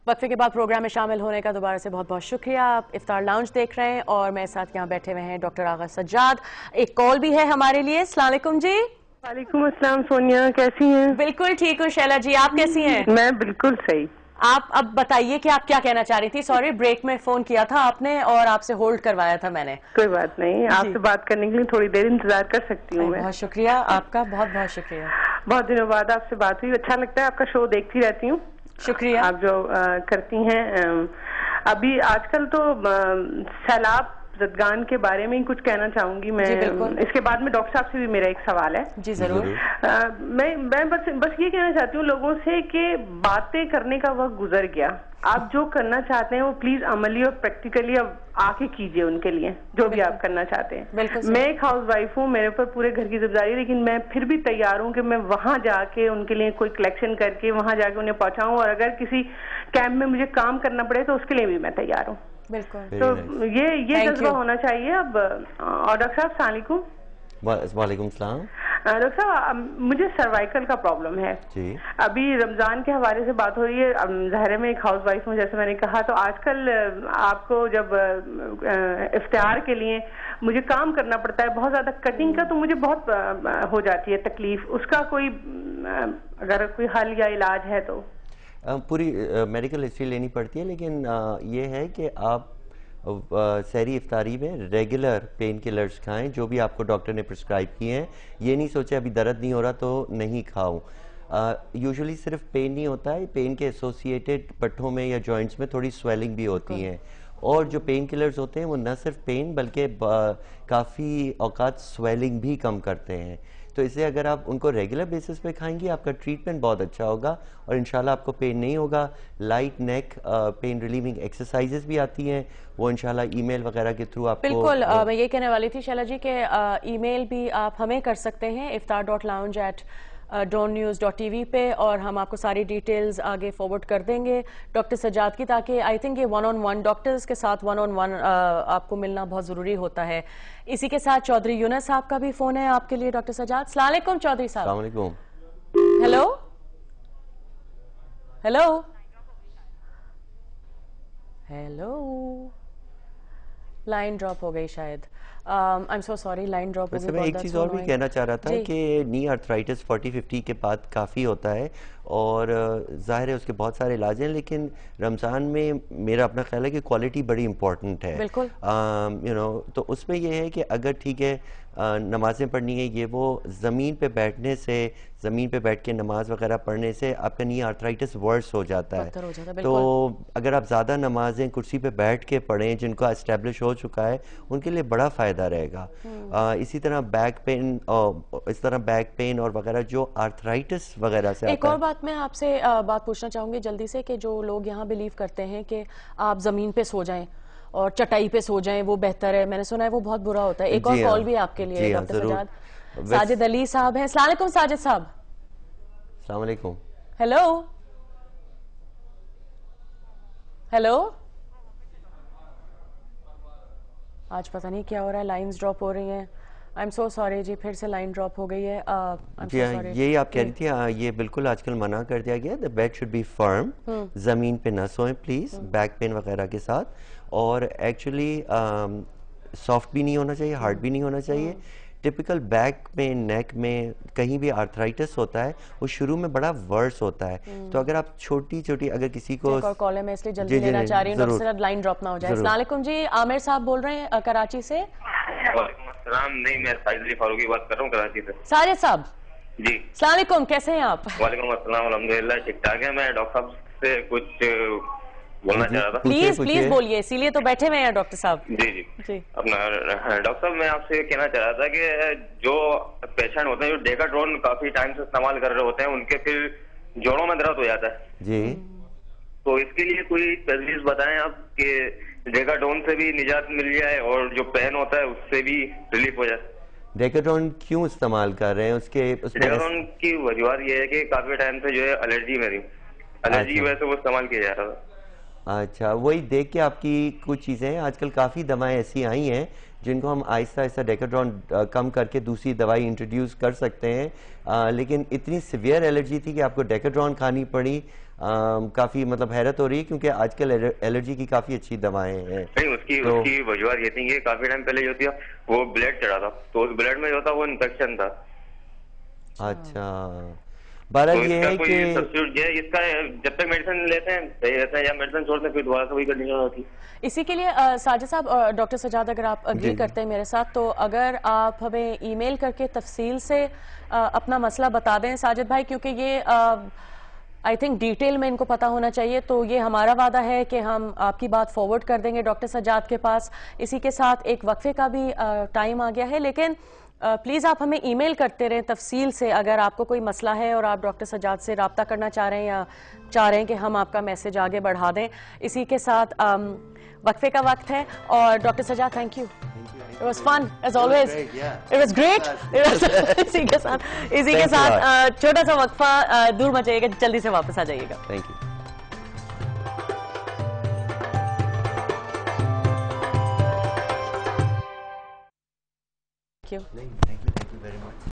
वक्फे के बाद प्रोग्राम में शामिल होने का दोबारा से बहुत बहुत शुक्रिया। आप इफ्तार लाउंज देख रहे हैं और मेरे साथ यहाँ बैठे हुए हैं डॉक्टर आगा सज्जाद। एक कॉल भी है हमारे लिए। अस्सलाम वालेकुम जी। वालेकुम अस्सलाम। सोनिया कैसी हैं? बिल्कुल ठीक हूँ। शैला जी आप कैसी हैं? मैं बिल्कुल सही। आप अब बताइए कि आप क्या कहना चाह रही थी। सॉरी ब्रेक में फोन किया था आपने और आपसे होल्ड करवाया था मैंने। कोई बात नहीं, आपसे बात करने के लिए थोड़ी देर इंतजार कर सकती हूँ मैं। बहुत शुक्रिया आपका, बहुत बहुत शुक्रिया। बहुत दिनों बाद आपसे बात हुई, अच्छा लगता है। आपका शो देखती रहती हूँ। शुक्रिया। आप जो करती हैं। अभी आजकल तो सैलाब जदगान के बारे में ही कुछ कहना चाहूंगी मैं। इसके बाद में डॉक्टर साहब से भी मेरा एक सवाल है। जी जरूर। मैं बस ये कहना चाहती हूँ लोगों से कि बातें करने का वक्त गुजर गया। आप जो करना चाहते हैं वो प्लीज अमली और प्रैक्टिकली अब आके कीजिए उनके लिए, जो भी आप करना चाहते हैं। मैं एक हाउस वाइफ हूँ, मेरे ऊपर पूरे घर की जिम्मेदारी है, लेकिन मैं फिर भी तैयार हूँ कि मैं वहां जाके उनके लिए कोई कलेक्शन करके वहां जाके उन्हें पहुंचाऊं, और अगर किसी कैंप में मुझे काम करना पड़े तो उसके लिए भी मैं तैयार हूँ। बिल्कुल। तो ये जज्बा होना चाहिए अब। और डॉक्टर साहब अस्सलाम वालेकुम। वालेकुम सलाम। डॉक्टर साहब मुझे सर्वाइकल का प्रॉब्लम है जी। अभी रमजान के हवाले से बात हो रही है। ज़ाहिर में एक हाउस वाइफ हूँ जैसे मैंने कहा, तो आजकल आपको जब इफ्तार के लिए मुझे काम करना पड़ता है बहुत ज्यादा कटिंग का, तो मुझे बहुत हो जाती है तकलीफ। उसका कोई अगर कोई हल या इलाज है तो? पूरी मेडिकल हिस्ट्री लेनी पड़ती है, लेकिन ये है कि आप सहरी इफ्तारी में रेगुलर पेन किलर्स खाएं जो भी आपको डॉक्टर ने प्रिस्क्राइब किए हैं। ये नहीं सोचे अभी दर्द नहीं हो रहा तो नहीं खाऊं। यूजुअली सिर्फ पेन नहीं होता है, पेन के एसोसिएटेड पट्टों में या जॉइंट्स में थोड़ी स्वेलिंग भी होती है। और जो पेन किलर्स होते हैं वो न सिर्फ पेन बल्कि काफ़ी औकात स्वेलिंग भी कम करते हैं। तो इससे अगर आप उनको रेगुलर बेसिस पे खाएंगी आपका ट्रीटमेंट बहुत अच्छा होगा और इंशाल्लाह आपको पेन नहीं होगा। Light neck pain relieving exercises भी आती हैं, वो इंशाल्लाह ईमेल वगैरह के थ्रू आपको। बिल्कुल मैं ये कहने वाली थी शैला जी के ईमेल भी आप हमें कर सकते हैं iftar.lounge@dawnnews.tv पे, और हम आपको सारी डिटेल्स आगे फॉरवर्ड कर देंगे डॉक्टर सज्जाद की, ताकि आई थिंक ये 1-on-1 डॉक्टर्स के साथ 1-on-1 आपको मिलना बहुत ज़रूरी होता है। इसी के साथ चौधरी यूनुस साहब का भी फोन है आपके लिए डॉक्टर सज्जाद। अस्सलाम वालेकुम चौधरी साहब। अस्सलाम वालेकुम। Hello hello hello. Line drop हो गई शायद। I am so sorry, line drop हो गई। मैं एक चीज़ और भी कहना चाह रहा था कि नी आर्थराइटिस 40-50 के बाद काफ़ी होता है और जाहिर है उसके बहुत सारे इलाज हैं, लेकिन रमज़ान में मेरा अपना ख्याल है कि क्वालिटी बड़ी इंपॉर्टेंट है। बिल्कुल। तो उसमें यह है कि अगर ठीक है नमाज़ें पढ़नी है, ये वो ज़मीन पे बैठने से, ज़मीन पे बैठ के नमाज वगैरह पढ़ने से आपका नी आर्थराइटिस वर्स हो जाता है। तो अगर आप ज़्यादा नमाजें कुर्सी पे बैठ के पढ़ें जिनका एस्टेब्लिश हो चुका है उनके लिए बड़ा फ़ायदा रहेगा। इसी तरह बैक पेन और वगैरह जो आर्थराइटिस वगैरह से एक और बात मैं आपसे बात पूछना चाहूंगी जल्दी से, कि जो लोग यहाँ बिलीव करते हैं कि आप जमीन पे सो जाएं और चटाई पे सो जाएं वो बेहतर है, मैंने सुना है वो बहुत बुरा होता है। एक और कॉल भी आपके लिए डॉक्टर सज्जाद। साजिद अली साहब हैं। अस्सलाम वालेकुम साजिद साहब। अस्सलाम वालेकुम। Hello hello. आज पता नहीं क्या हो रहा है, लाइंस ड्रॉप हो रही हैं। आई एम सो सॉरी जी, फिर से लाइन ड्रॉप हो गई है। जी यही आप कह रही थी। ये बिल्कुल आजकल मना कर दिया गया, the bed should be firm, जमीन पे ना सोएं प्लीज बैक पेन वगैरह के साथ। और एक्चुअली सॉफ्ट भी नहीं होना चाहिए, हार्ड भी नहीं होना चाहिए। टिपिकल बैक में, नेक में कहीं भी आर्थराइटिस होता है वो शुरू में बड़ा वर्स होता है। तो अगर आप छोटी छोटी अगर किसी को कॉल है, मैं इसलिए जल्दी लेना चाह रही हूँ डॉक्टर साहब, लाइन ड्रॉप ना हो जाए। अस्सलाम वालेकुम जी, आमिर साहब बोल रहे हैं कराची से। नहीं, मैं साजिद फारूकी बात कर रहा हूँ कराची से। साजिद साहब जी अस्सलाम वालेकुम, कैसे हैं आप? वालेकुम अस्सलाम, अल्हम्दुलिल्लाह ठीक ठाक है। मैं डॉक्टर साहब से कुछ बोलना चाह रहा था। प्लीज प्लीज बोलिए, इसीलिए तो बैठे हुए हैं डॉक्टर साहब। जी जी जी। अपना डॉक्टर साहब मैं आपसे कहना चाह रहा था कि जो पेशेंट होते हैं जो डेकाट्रोन काफी टाइम से इस्तेमाल कर रहे होते हैं उनके फिर जोड़ों में दर्द हो जाता है जी, तो इसके लिए कोई तजवीज बताएं आप कि डेकाट्रोन से भी निजात मिल जाए और जो पेन होता है उससे भी रिलीफ हो जाए। डेकाट्रोन क्यों इस्तेमाल कर रहे हैं? डेकाट्रोन की वजह यह है कि काफी टाइम से जो है एलर्जी मेरी एलर्जी की वजह से वो इस्तेमाल किया जा रहा था। अच्छा, वही देख के आपकी कुछ चीज़ें, आजकल काफ़ी दवाएं ऐसी आई हैं जिनको हम आहिस्ता आहिस्ता डेकाड्रॉन कम करके दूसरी दवाई इंट्रोड्यूस कर सकते हैं। लेकिन इतनी सिवियर एलर्जी थी कि आपको डेकाड्रॉन खानी पड़ी। काफी मतलब हैरत हो रही है क्योंकि आजकल एलर्जी की काफी अच्छी दवाएं हैं। नहीं, उसकी वजूहत ये थी कि काफी टाइम पहले जो थी वो ब्लड चढ़ा था, तो उस ब्लड में जो था वो इन्फेक्शन था। अच्छा, बहरहाल तो ये है कि सब्स्टिट्यूट ये इसका जब तक मेडिसिन लेते हैं सही रहता है, या मेडिसिन छोड़ते हैं फिर दोबारा से वही कंटिन्यू होती है। इसी के लिए साजिद साहब, डॉक्टर सजाद, अगर आप अग्री करते हैं मेरे साथ, तो अगर आप हमें ईमेल करके तफसील से अपना मसला बता दें साजिद भाई, क्योंकि ये आई थिंक डिटेल में इनको पता होना चाहिए। तो ये हमारा वादा है कि हम आपकी बात फॉरवर्ड कर देंगे डॉक्टर सजाद के पास। इसी के साथ एक वक्फे का भी टाइम आ गया है, लेकिन प्लीज़ आप हमें ईमेल करते रहें तफसील से अगर आपको कोई मसला है और आप डॉक्टर सजाद से रब्ता करना चाह रहे हैं या चाह रहे हैं कि हम आपका मैसेज आगे बढ़ा दें। इसी के साथ वक्फे का वक्त है, और doctor Sajjad, thank you, it was fun as always, it was great. इसी के साथ छोटा सा वक्फा, दूर मत जाइएगा, जल्दी से वापस आ जाइएगा। Thank you. Thank you. Thank you very much.